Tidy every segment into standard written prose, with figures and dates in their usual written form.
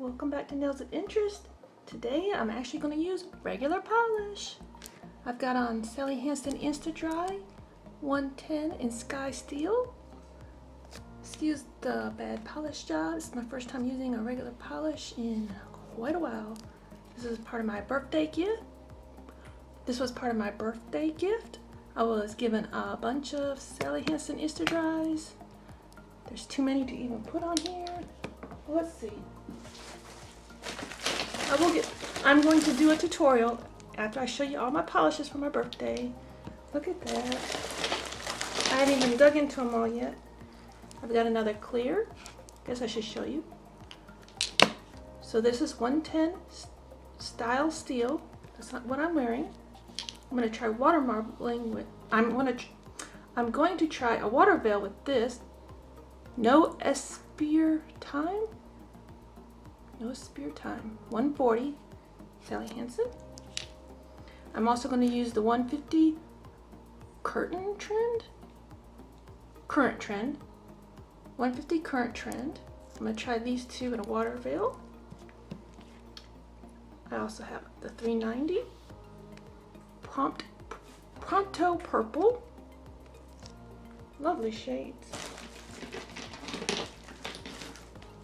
Welcome back to Nails of Interest. Today I'm actually going to use regular polish. I've got on Sally Hansen Insta Dry 110 in Sky Steel. Excuse the bad polish job. This is my first time using a regular polish in quite a while. This is part of my birthday gift. I was given a bunch of Sally Hansen Insta Dries. There's too many to even put on here. Let's see. I'm going to do a tutorial after I show you all my polishes for my birthday. Look at that. I haven't even dug into them all yet. I've got another clear. Guess I should show you. So this is 110 style steel. That's not what I'm wearing. I'm going to try water marbling with. I'm going to try a water veil with this. No spear time. No spear time. 140 Sally Hansen. I'm also going to use the 150 current trend. 150 current trend. I'm going to try these two in a water veil. I also have the 390 Pronto purple. Lovely shades.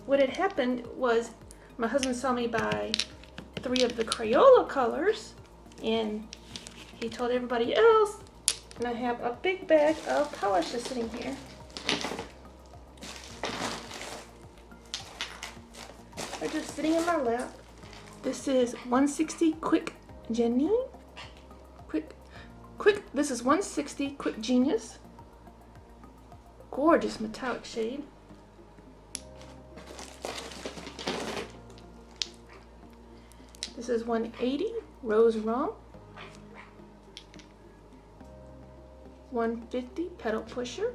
What had happened was my husband saw me buy 3 of the Crayola colors and he told everybody else, and I have a big bag of polishes sitting here. They're just sitting in my lap. This is 160 Quick Janine. This is 160 Quick Genius. Gorgeous metallic shade. This is 180 Rose Rum. 150 Pedal Pusher.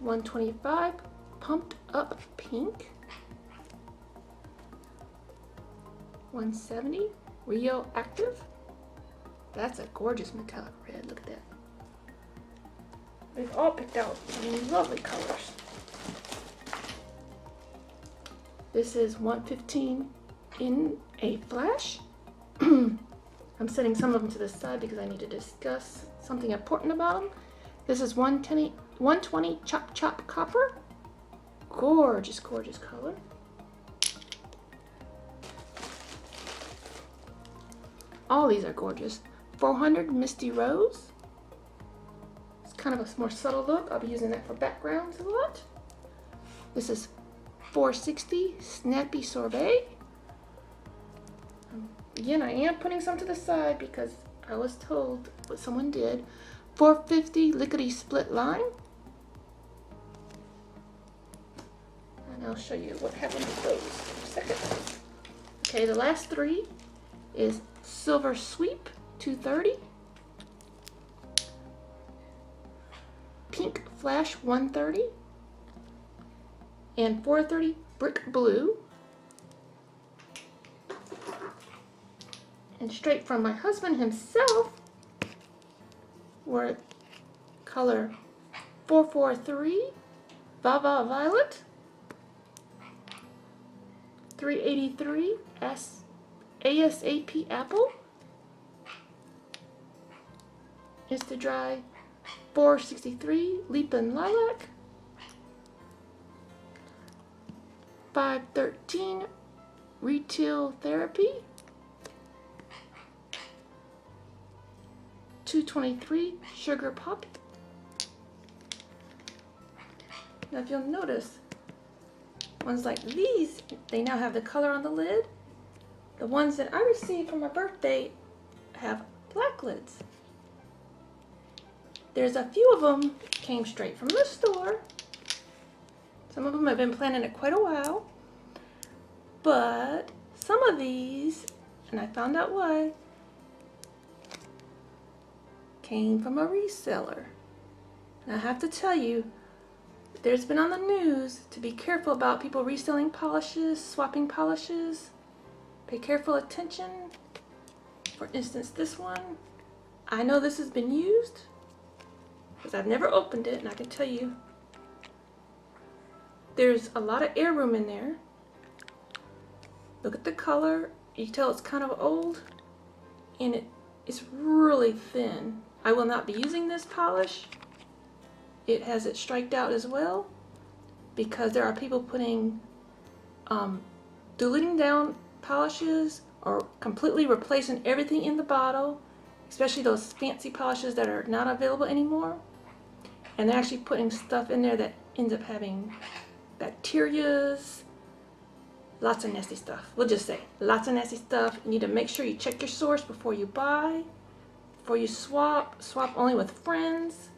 $125 Pumped Up Pink. 170 Rio Active. That's a gorgeous metallic red. Look at that. We've all picked out some lovely colors. This is 115 in a flash. I'm setting some of them to the side because I need to discuss something important about them. This is 120 Chop Copper. Gorgeous, gorgeous color. All these are gorgeous. 400 Misty Rose. Kind of a more subtle look. I'll be using that for backgrounds a lot. This is 460 Snappy Sorbet. Again, I am putting some to the side because I was told what someone did. 450 Lickety Split Lime. And I'll show you what happened with those in a second. Okay, the last 3 is Silver Sweep 230. Pink Flash 130 and 430 Brick Blue, and straight from my husband himself were color 443 Vava Violet, 383 ASAP Apple, Insta Dry 463 Leapin' Lilac, 513 Retail Therapy, 223 Sugar Pop. Now if you'll notice, ones like these, they now have the color on the lid. The ones that I received for my birthday have black lids. There's a few of them came straight from the store. Some of them have been planning it quite a while. But some of these, and I found out why, came from a reseller. And I have to tell you, there's been on the news to be careful about people reselling polishes, swapping polishes. Pay careful attention. For instance, this one. I know this has been used. because I've never opened it, and I can tell you there's a lot of air room in there. Look at the color. You can tell it's kind of old, and it's really thin. I will not be using this polish. It has it striked out as well, because there are people putting diluting down polishes or completely replacing everything in the bottle, especially those fancy polishes that are not available anymore. And they're actually putting stuff in there that ends up having bacterias, lots of nasty stuff. We'll just say lots of nasty stuff. You need to make sure you check your source before you buy, before you swap only with friends.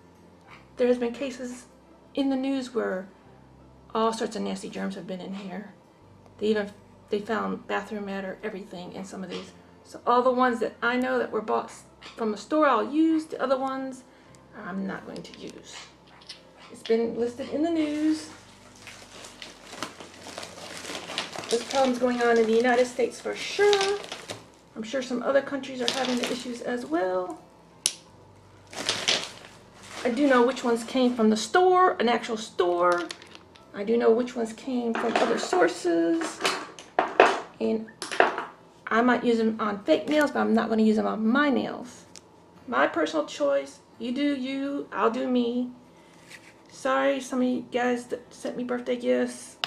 There's been cases in the news where all sorts of nasty germs have been in here. They found bathroom matter, everything in some of these. So all the ones that I know that were bought from the store, I'll use. The other ones, I'm not going to use. It's been listed in the news. This problem's going on in the United States for sure. I'm sure some other countries are having the issues as well. I do know which ones came from the store, an actual store. I do know which ones came from other sources. And I might use them on fake nails, but I'm not going to use them on my nails. My personal choice. You do you, I'll do me. Sorry, some of you guys that sent me birthday gifts.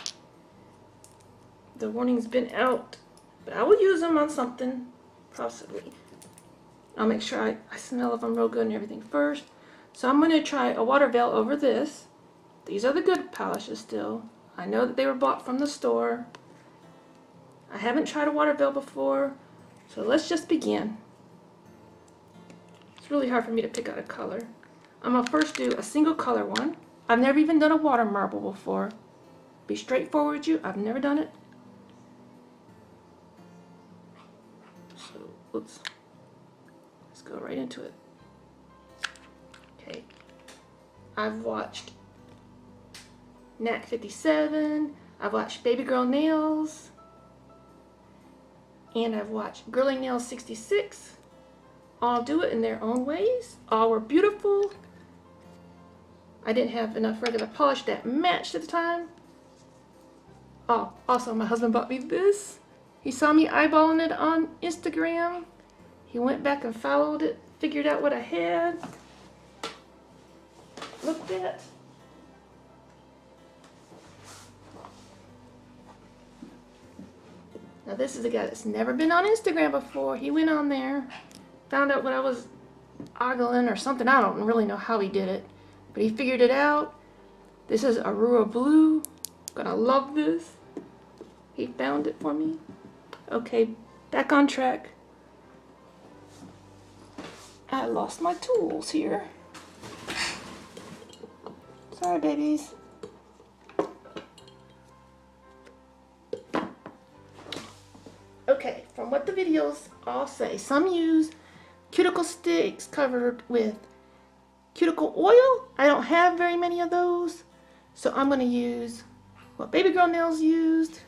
The warning's been out, but I will use them on something, possibly. I'll make sure I smell of them real good and everything first. So I'm going to try a water veil over this. These are the good polishes still. I know that they were bought from the store. I haven't tried a water veil before, so let's just begin. It's really hard for me to pick out a color. I'm going to first do a single color one. I've never even done a water marble before. Be straightforward with you, I've never done it. So, let's go right into it. Okay, I've watched Knack 57, I've watched Baby Girl Nails, and I've watched Girly Nails 66. All do it in their own ways. All were beautiful. I didn't have enough regular polish that matched at the time. Oh, also my husband bought me this. He saw me eyeballing it on Instagram. He went back and followed it, figured out what I had. Looked at. Now this is a guy that's never been on Instagram before. He went on there, found out what I was ogling or something. I don't really know how he did it, but he figured it out. This is Aurora Blue. Gonna love this. He found it for me. Okay, back on track. I lost my tools here. Sorry, babies. Okay, from what the videos all say, some use cuticle sticks covered with cuticle oil. I don't have very many of those, so I'm going to use what Baby Girl Nails used.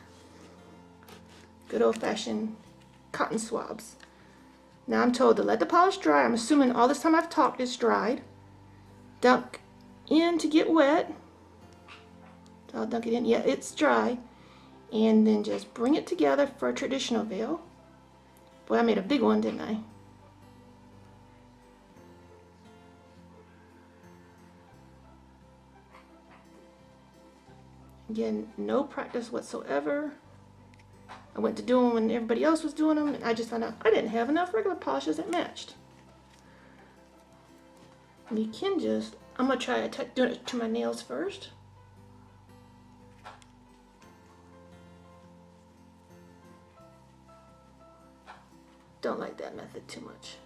Good old-fashioned cotton swabs. Now I'm told to let the polish dry. I'm assuming all this time I've talked it's dried. Dunk in to get wet. So I'll dunk it in. Yeah, it's dry. And then just bring it together for a traditional veil. Boy, I made a big one, didn't I? Again, no practice whatsoever. I went to do them when everybody else was doing them, and I just found out I didn't have enough regular polishes that matched. And you can just, I'm going to try doing it to my nails first. Don't like that method too much.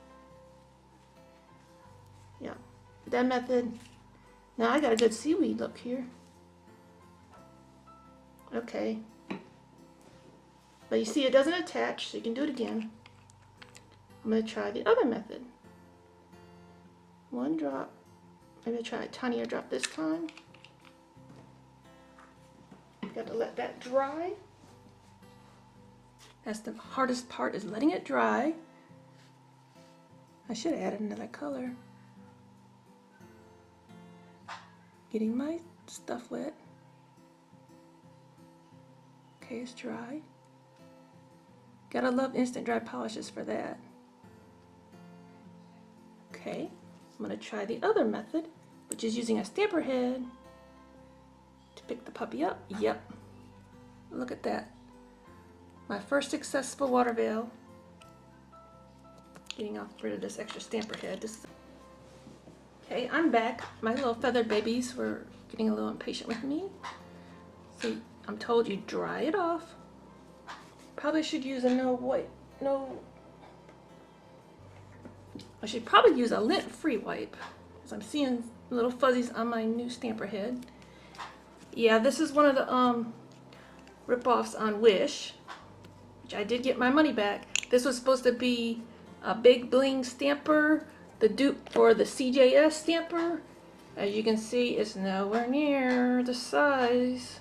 Yeah, that method. Now I got a good seaweed look here. Okay. But you see it doesn't attach, so you can do it again. I'm going to try the other method. One drop. Maybe I'll try a tinier drop this time. Got to let that dry. That's the hardest part, is letting it dry. I should have added another color. Getting my stuff wet. Okay, it's dry. Gotta love instant dry polishes for that. Okay, I'm gonna try the other method, which is using a stamper head to pick the puppy up. Yep, look at that. My first successful water veil. Getting rid of this extra stamper head. Okay, I'm back. My little feathered babies were getting a little impatient with me. So I'm told you dry it off. Probably should use I should probably use a lint-free wipe, because I'm seeing little fuzzies on my new stamper head. Yeah, this is one of the rip-offs on Wish, which I did get my money back. This was supposed to be a big bling stamper, the dupe for the CJS stamper. As you can see, it's nowhere near the size.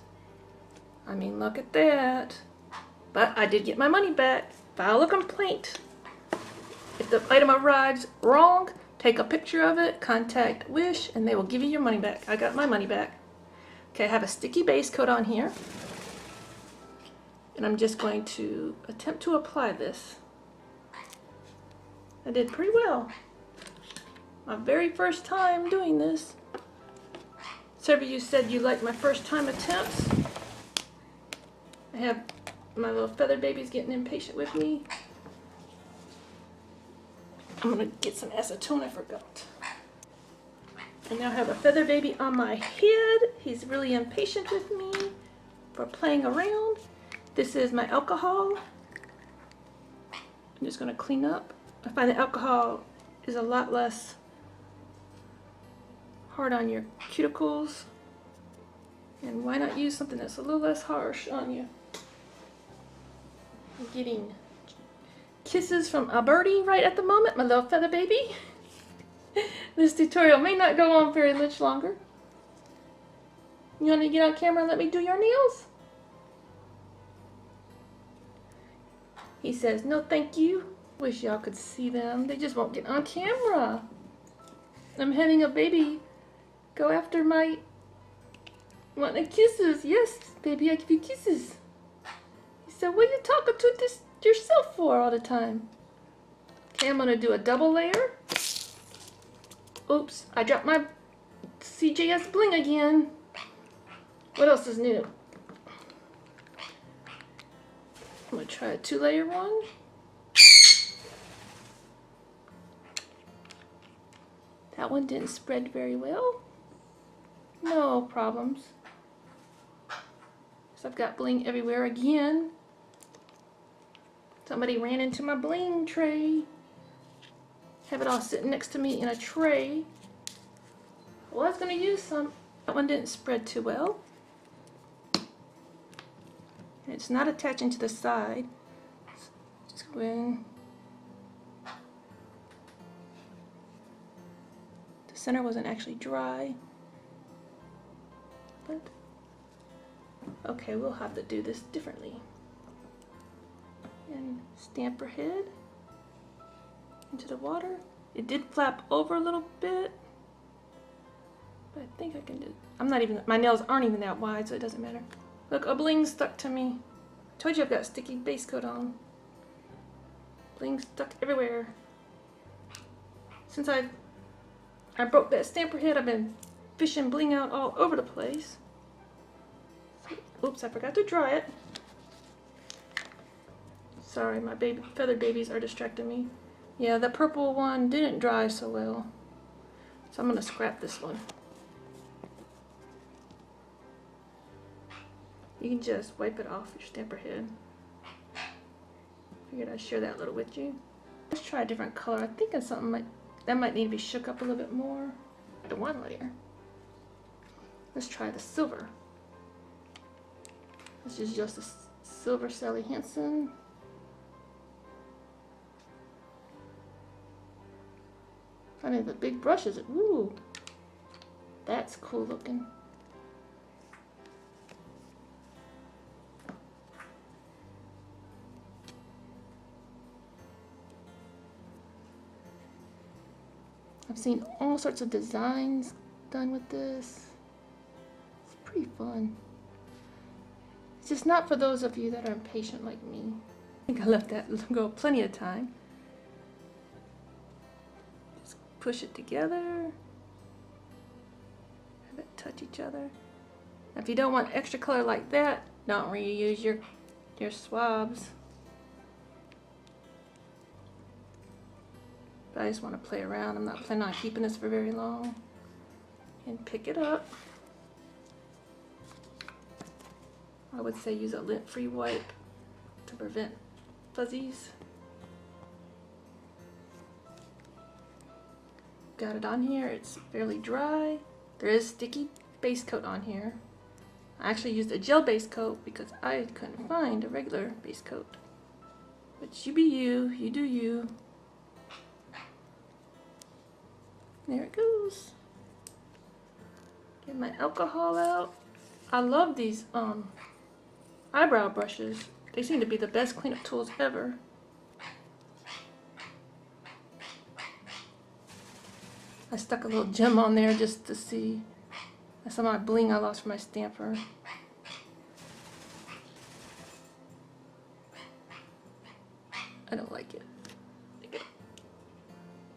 I mean, look at that. But I did get my money back. File a complaint. If the item arrives wrong, take a picture of it, contact Wish, and they will give you your money back. I got my money back. Okay, I have a sticky base coat on here. And I'm just going to attempt to apply this. I did pretty well. My very first time doing this. Several of you said you liked my first time attempts. I have my little feathered babies getting impatient with me. I'm gonna get some acetone, I forgot. I now have a feather baby on my head. He's really impatient with me for playing around. This is my alcohol. I'm just gonna clean up. I find that alcohol is a lot less hard on your cuticles. And why not use something that's a little less harsh on you? I'm getting kisses from Alberti right at the moment, my little feather baby. This tutorial may not go on very much longer. You want to get on camera and let me do your nails? He says, no thank you. Wish y'all could see them. They just won't get on camera. I'm having a baby go after my wanting kisses. Yes, baby, I give you kisses. He said, what are you talking to this yourself for all the time? Okay, I'm gonna do a double layer. Oops, I dropped my CJS bling again. What else is new? I'm gonna try a 2-layer one. That one didn't spread very well. No problems. So I've got bling everywhere again. Somebody ran into my bling tray. Have it all sitting next to me in a tray. Well, I was going to use some. That one didn't spread too well. And it's not attaching to the side. Just go in. The center wasn't actually dry. But, okay, we'll have to do this differently. And stamper head into the water. It did flap over a little bit, but I think I can do. My nails aren't even that wide, so it doesn't matter. Look, a bling stuck to me. I told you I've got sticky base coat on. Bling stuck everywhere. Since I broke that stamper head, I've been fishing bling out all over the place. Oops, I forgot to dry it. Sorry, my feathered babies are distracting me. Yeah, the purple one didn't dry so well. So I'm gonna scrap this one. You can just wipe it off your stamper head. Figured I'd share that little with you. Let's try a different color. I think it's something that might need to be shook up a little bit more. The 1 layer. Let's try the silver. This is just a silver Sally Hansen. I mean, the big brushes. Ooh, that's cool looking. I've seen all sorts of designs done with this. pretty fun. It's just not for those of you that are impatient like me. I think I left that go plenty of time. Just push it together. Have it touch each other. Now, if you don't want extra color like that, don't reuse your swabs. But I just want to play around. I'm not planning on keeping this for very long. And pick it up. I would say use a lint-free wipe to prevent fuzzies. Got it on here. It's fairly dry. There is sticky base coat on here. I actually used a gel base coat because I couldn't find a regular base coat. But you be you, you do you. There it goes. Get my alcohol out. I love these eyebrow brushes. They seem to be the best cleanup tools ever. I stuck a little gem on there just to see. That's some of my bling I lost from my stamper. I don't like it.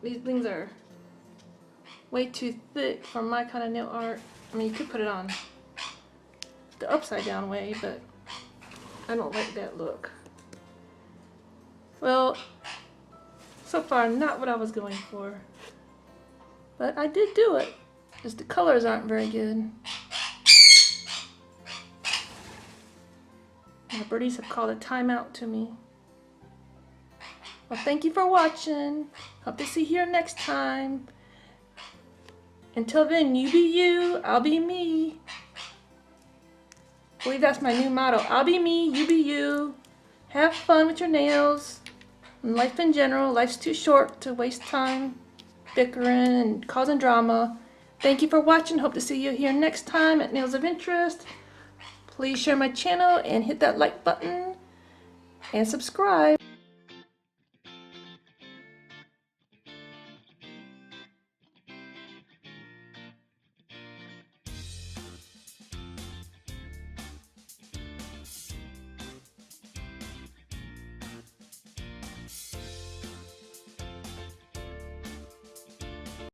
These blings are way too thick for my kind of nail art. I mean, you could put it on the upside down way, but I don't like that look. Well, so far not what I was going for. But I did do it. Just the colors aren't very good. My birdies have called a timeout to me. Well, thank you for watching. Hope to see you here next time. Until then, you be you, I'll be me. I believe that's my new motto. I'll be me, you be you. Have fun with your nails. And life in general. Life's too short to waste time bickering and causing drama. Thank you for watching. Hope to see you here next time at Nails of Interest. Please share my channel and hit that like button and subscribe.